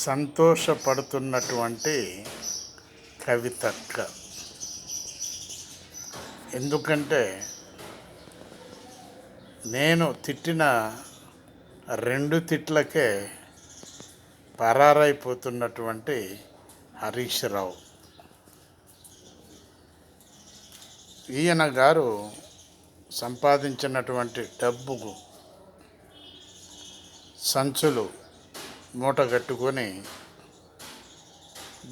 సంతోషపడుతున్నటువంటి కవితక్క. ఎందుకంటే నేను తిట్టిన 2 తిట్లకే పరారైపోతున్నటువంటి హరీష్ రావు. ఈయన గారు సంపాదించినటువంటి డబ్బుకు సంచులు మూటగట్టుకొని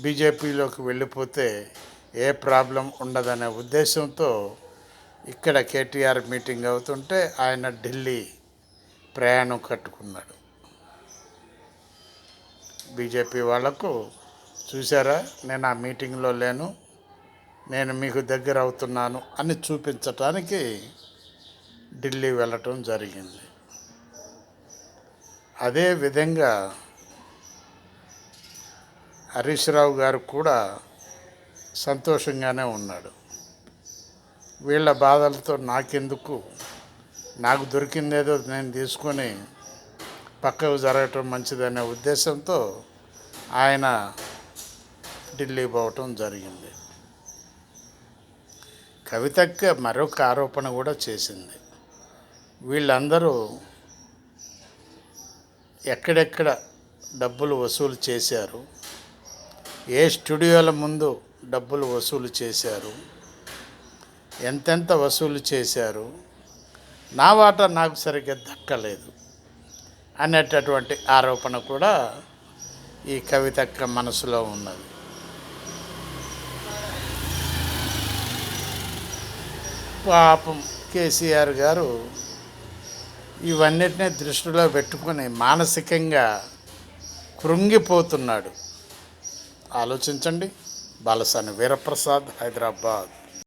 బీజేపీలోకి వెళ్ళిపోతే ఏ ప్రాబ్లం ఉండదనే ఉద్దేశంతో ఇక్కడ కేటీఆర్ మీటింగ్ అవుతుంటే ఆయన ఢిల్లీ ప్రయాణం కట్టుకున్నాడు. బీజేపీ వాళ్లకు చూసారా, నేను ఆ మీటింగ్లో లేను, నేను మీకు దగ్గర అవుతున్నాను అని చూపించటానికి ఢిల్లీ వెళ్ళటం జరిగింది. అదేవిధంగా హరీష్ రావు గారు కూడా సంతోషంగానే ఉన్నాడు. వీళ్ళ బాధలతో నాకెందుకు, నాకు దొరికిందేదో నేను తీసుకొని పక్కకు జరగటం మంచిదనే ఉద్దేశంతో ఆయన ఢిల్లీ పోవటం జరిగింది. కవితక్క మరొక ఆరోపణ కూడా చేసింది. వీళ్ళందరూ ఎక్కడెక్కడ డబ్బులు వసూలు చేశారు, ఏ స్టూడియోల ముందు డబ్బులు వసూలు చేశారు, ఎంతెంత వసూలు చేశారు, నా వాటా నాకు సరిగ్గా దక్కలేదు అనేటటువంటి ఆరోపణ కూడా ఈ కవితక్క మనసులో ఉన్నది. పాపం కేసీఆర్ గారు ఇవన్నిటినీ దృష్టిలో పెట్టుకొని మానసికంగా కృంగిపోతున్నాడు. ఆలోచించండి. బాలసాని వీరప్రసాద్, హైదరాబాద్.